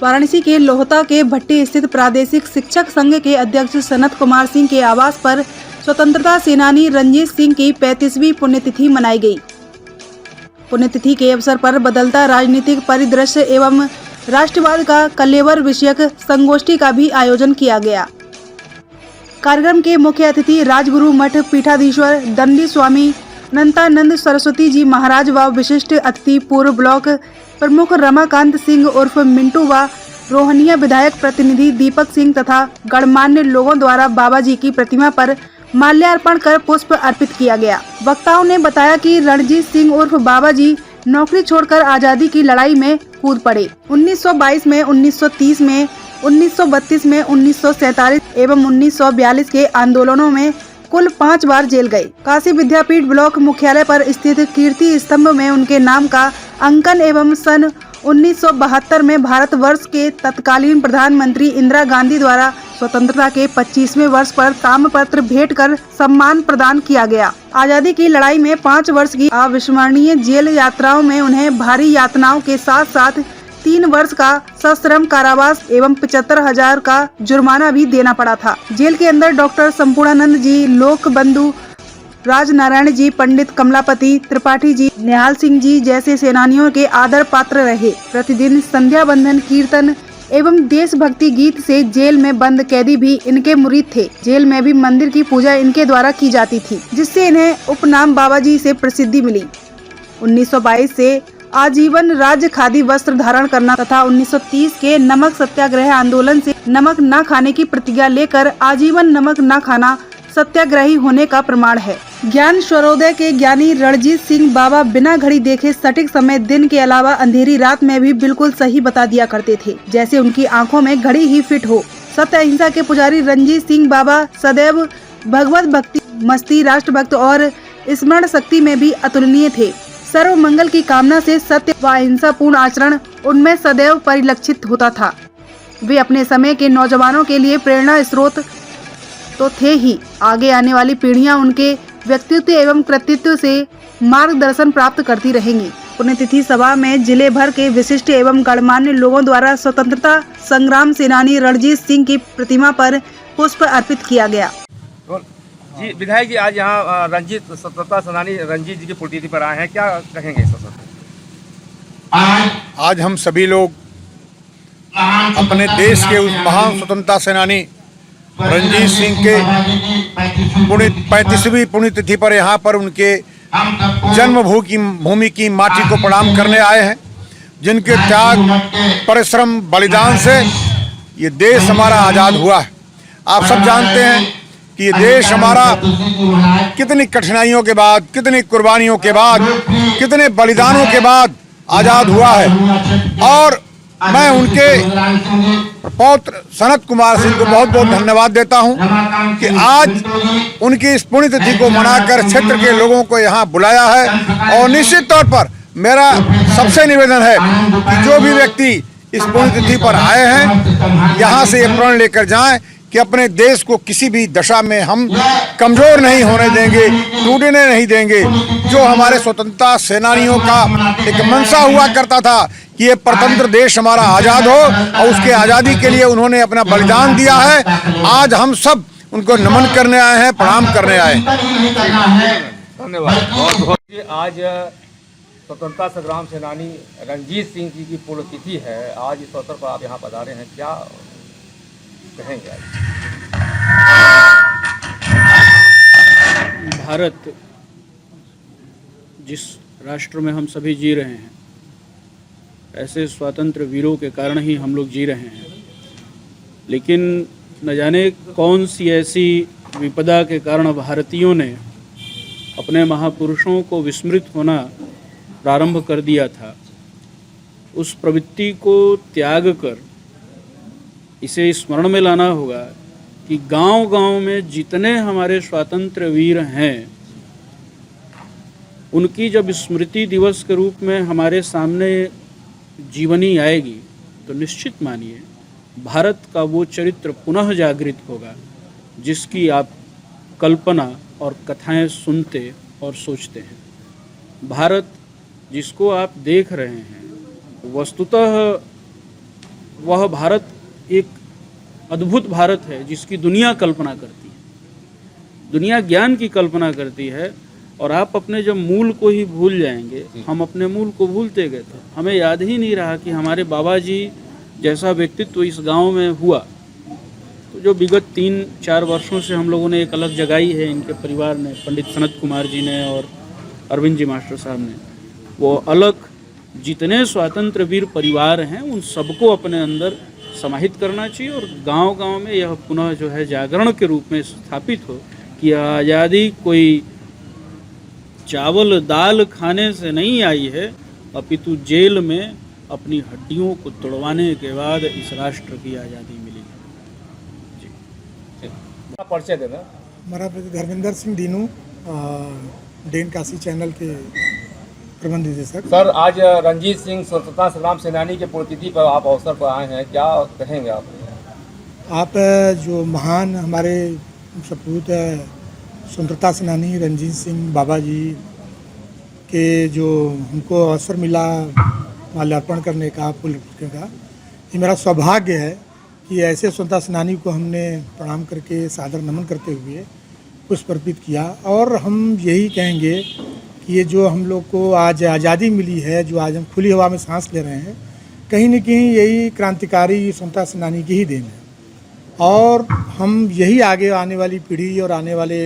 वाराणसी के लोहता के भट्टी स्थित प्रादेशिक शिक्षक संघ के अध्यक्ष सनत कुमार सिंह के आवास पर स्वतंत्रता सेनानी रंजीत सिंह की 35वीं पुण्यतिथि मनाई गई। पुण्यतिथि के अवसर पर बदलता राजनीतिक परिदृश्य एवं राष्ट्रवाद का कलेवर विषयक संगोष्ठी का भी आयोजन किया गया। कार्यक्रम के मुख्य अतिथि राजगुरु मठ पीठाधीश्वर दंडी स्वामी अनंतानंद सरस्वती जी महाराज व विशिष्ट अतिथि पूर्व ब्लॉक प्रमुख रमाकांत सिंह उर्फ मिंटू व रोहनिया विधायक प्रतिनिधि दीपक सिंह तथा गणमान्य लोगों द्वारा बाबा जी की प्रतिमा पर माल्यार्पण कर पुष्प अर्पित किया गया। वक्ताओं ने बताया कि रणजीत सिंह उर्फ बाबा जी नौकरी छोड़कर आजादी की लड़ाई में कूद पड़े। 1922 में, 1930 में, 1932 में, 1947 एवं 1942 के आंदोलनों में कुल 5 बार जेल गए। काशी विद्यापीठ ब्लॉक मुख्यालय पर स्थित कीर्ति स्तंभ में उनके नाम का अंकन एवं सन 1972 में भारतवर्ष के तत्कालीन प्रधानमंत्री इंदिरा गांधी द्वारा स्वतंत्रता के 25वें वर्ष पर ताम्रपत्र भेंट कर सम्मान प्रदान किया गया। आजादी की लड़ाई में 5 वर्ष की अविस्मरणीय जेल यात्राओं में उन्हें भारी यातनाओं के साथ साथ 3 वर्ष का सश्रम कारावास एवं 75,000 का जुर्माना भी देना पड़ा था। जेल के अंदर डॉक्टर संपूर्णानंद जी, लोक बंधु राजनारायण जी, पंडित कमलापति त्रिपाठी जी, निहाल सिंह जी जैसे सेनानियों के आदर पात्र रहे। प्रतिदिन संध्या बंदन, कीर्तन एवं देशभक्ति गीत से जेल में बंद कैदी भी इनके मुरीद थे। जेल में भी मंदिर की पूजा इनके द्वारा की जाती थी, जिससे इन्हें उपनाम बाबा जी से प्रसिद्धि मिली। 1922 से आजीवन राज्य खादी वस्त्र धारण करना तथा 1930 के नमक सत्याग्रह आंदोलन से नमक न खाने की प्रतिज्ञा लेकर आजीवन नमक न खाना सत्याग्रही होने का प्रमाण है। ज्ञान स्वरोदय के ज्ञानी रणजीत सिंह बाबा बिना घड़ी देखे सटीक समय दिन के अलावा अंधेरी रात में भी बिल्कुल सही बता दिया करते थे, जैसे उनकी आंखों में घड़ी ही फिट हो। सत्य अहिंसा के पुजारी रणजीत सिंह बाबा सदैव भगवत भक्ति, मस्ती, राष्ट्रभक्त और स्मरण शक्ति में भी अतुलनीय थे। सर्व मंगल की कामना से सत्य व अहिंसा पूर्ण आचरण उनमें सदैव परिलक्षित होता था। वे अपने समय के नौजवानों के लिए प्रेरणा स्रोत तो थे ही, आगे आने वाली पीढ़ियां उनके व्यक्तित्व एवं कृतित्व से मार्गदर्शन प्राप्त करती रहेंगी। पुण्यतिथि सभा में जिले भर के विशिष्ट एवं गणमान्य लोगों द्वारा स्वतंत्रता संग्राम सेनानी रणजीत सिंह की प्रतिमा पर पुष्प अर्पित किया गया। जी विधायक जी, आज यहाँ रंजीत स्वतंत्रता सेनानी रंजीत जी की पुण्यतिथि पर आए हैं, क्या कहेंगे इस अवसर पर? आज हम सभी लोग अपने देश के उस महान स्वतंत्रता सेनानी रंजीत सिंह के 35वीं पुण्यतिथि पर यहाँ पर उनके जन्मभूमि की माटी को प्रणाम करने आए हैं, जिनके त्याग, परिश्रम, बलिदान से ये देश हमारा आज़ाद हुआ है। आप सब जानते हैं कि ये देश हमारा कितनी कठिनाइयों के बाद, कितनी कुर्बानियों के बाद, कितने बलिदानों के बाद आज़ाद हुआ है। और मैं उनके पौत्र सनत कुमार सिंह को बहुत बहुत धन्यवाद देता हूं कि आज उनकी इस पुण्यतिथि को मनाकर क्षेत्र के लोगों को यहाँ बुलाया है। और निश्चित तौर पर मेरा सबसे निवेदन है कि जो भी व्यक्ति इस पुण्यतिथि पर आए हैं, यहाँ से ये प्रण लेकर जाएं कि अपने देश को किसी भी दशा में हम कमजोर नहीं होने देंगे, टूटने नहीं देंगे। जो हमारे स्वतंत्रता सेनानियों का एक मंशा हुआ करता था कि ये स्वतंत्र देश हमारा आज़ाद हो, और उसके आज़ादी के लिए उन्होंने अपना बलिदान दिया है। आज हम सब उनको नमन करने आए हैं, प्रणाम करने आए हैं। धन्यवाद बहुत बहुत। आज स्वतंत्रता संग्राम सेनानी रंजीत सिंह जी की पुण्यतिथि है। आज इस अवसर पर आप यहाँ पधारे हैं, क्या कहेंगे आज? भारत जिस राष्ट्र में हम सभी जी रहे हैं, ऐसे स्वतंत्र वीरों के कारण ही हम लोग जी रहे हैं। लेकिन न जाने कौन सी ऐसी विपदा के कारण भारतीयों ने अपने महापुरुषों को विस्मृत होना प्रारंभ कर दिया था। उस प्रवृत्ति को त्याग कर इसे स्मरण में लाना होगा कि गांव-गांव में जितने हमारे स्वतंत्र वीर हैं, उनकी जब स्मृति दिवस के रूप में हमारे सामने जीवनी आएगी, तो निश्चित मानिए भारत का वो चरित्र पुनः जागृत होगा जिसकी आप कल्पना और कथाएं सुनते और सोचते हैं। भारत जिसको आप देख रहे हैं, वस्तुतः वह भारत एक अद्भुत भारत है जिसकी दुनिया कल्पना करती है, दुनिया ज्ञान की कल्पना करती है। और आप अपने जब मूल को ही भूल जाएंगे, हम अपने मूल को भूलते गए थे, हमें याद ही नहीं रहा कि हमारे बाबा जी जैसा व्यक्तित्व इस गांव में हुआ। तो जो विगत 3-4 वर्षों से हम लोगों ने एक अलग जगाई है, इनके परिवार ने, पंडित सनत कुमार जी ने और अरविंद जी मास्टर साहब ने, वो अलग जितने स्वतंत्र वीर परिवार हैं उन सबको अपने अंदर समाहित करना चाहिए और गांव-गांव में यह पुनः जो है जागरण के रूप में स्थापित हो कि आज़ादी कोई चावल दाल खाने से नहीं आई है, अपितु जेल में अपनी हड्डियों को तोड़वाने के बाद इस राष्ट्र की आज़ादी मिली। परिचय देना। हमारा धर्मेंद्र सिंह दीनू, डेन काशी चैनल के प्रबंध निदेशक। सर, आज रंजीत सिंह स्वतंत्रता संग्राम सेनानी के पुण्यतिथि पर आप अवसर पर आए हैं, क्या कहेंगे आप? आप जो महान हमारे सपूत स्वतंत्रता सेनानी रंजीत सिंह बाबा जी के जो हमको अवसर मिला माल्यार्पण करने का, फूल का, ये मेरा सौभाग्य है कि ऐसे स्वतंत्रता सेनानी को हमने प्रणाम करके सादर नमन करते हुए पुष्प अर्पित किया। और हम यही कहेंगे कि ये जो हम लोग को आज आज़ादी मिली है, जो आज हम खुली हवा में सांस ले रहे हैं, कहीं न कहीं यही क्रांतिकारी स्वतंत्रता सेनानी की ही देन है। और हम यही आगे आने वाली पीढ़ी और आने वाले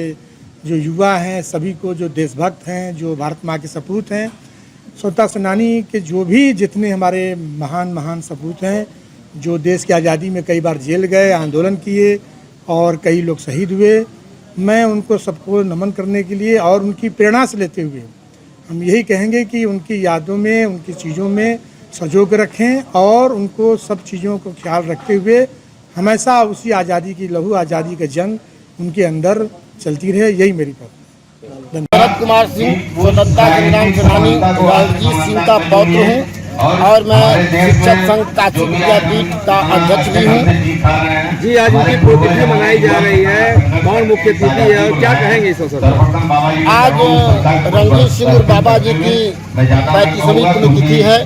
जो युवा हैं सभी को, जो देशभक्त हैं, जो भारत माँ के सपूत हैं, स्वतंत्रता सेनानी के जो भी जितने हमारे महान सपूत हैं, जो देश की आज़ादी में कई बार जेल गए, आंदोलन किए और कई लोग शहीद हुए, मैं उनको सबको नमन करने के लिए और उनकी प्रेरणा से लेते हुए हम यही कहेंगे कि उनकी यादों में, उनकी चीज़ों में संजो के रखें और उनको सब चीज़ों को ख्याल रखते हुए हमेशा उसी आज़ादी की लहू, आज़ादी का जंग उनके अंदर चलती रहे, यही मेरी प्रार्थना। भरत कुमार सिंह स्वतंत्रता संग्राम सेनानी रंजीत सिंह का पौत्र हूँ और मैं शिक्षक संघ काशी विद्यापीठ का अध्यक्ष भी हूँ। जी, आज उनकी पुण्यतिथि मनाई जा रही है, कौन मुख्य अतिथि है और क्या कहेंगे इस अवसर पर? आज रंजीत सिंह और बाबा जी की 35वीं पुण्यतिथि है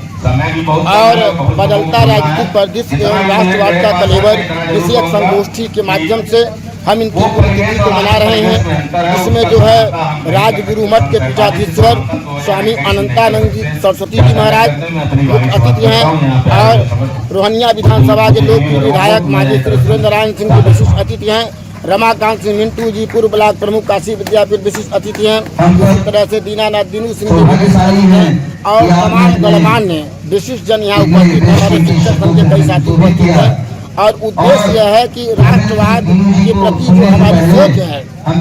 और बदलता राजनीतिक परिदृश्य एवं राष्ट्रवाद का कलेवर विषयक संगोष्ठी के माध्यम से हम इनकी पुण्यतिथि को मना रहे हैं। इसमें जो है राजगुरु मठ के पीठाधीश्वर स्वामी अनंतानंद जी सरस्वती जी महाराज मुख्य अतिथि हैं और रोहनिया विधानसभा के लोकप्रिय विधायक माजी श्री सुरेंद्र नारायण सिंह के विशिष्ट अतिथि हैं। रमाकांत सिंह मिंटू जी पूर्व ब्लॉक प्रमुख काशी विद्यापीठ विशिष्ट अतिथि हैं। इसी तरह से दीनानाथ दीनू सिंह जी विशिष्ट अतिथि हैं और तमाम गणमान्य विशिष्ट जन यहाँ उपस्थित हैं। हमारे शिक्षक संघ के कई साथी उपस्थित हैं और उद्देश्य यह है कि राष्ट्रवाद के प्रति जो हमारी सोच है, हम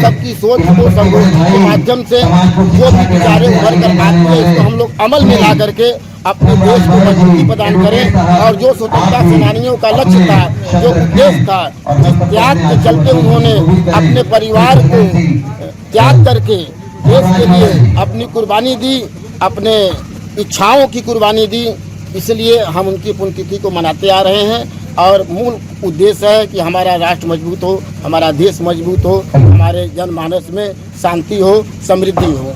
सबकी सोच को संगोष्ठी के माध्यम से जो भी विचारें उभर कर आती है, इसको हम लोग अमल में ला करके अपने देश को मजबूती प्रदान करें। और जो स्वतंत्रता सेनानियों का लक्ष्य था, जो उद्देश्य था, जिस त्याग के चलते उन्होंने अपने परिवार को त्याग करके देश के लिए अपनी कुर्बानी दी, अपने इच्छाओं की कुर्बानी दी, इसलिए हम उनकी पुण्यतिथि को मनाते आ रहे हैं। और मूल उद्देश्य है कि हमारा राष्ट्र मजबूत हो, हमारा देश मजबूत हो, हमारे जनमानस में शांति हो, समृद्धि हो।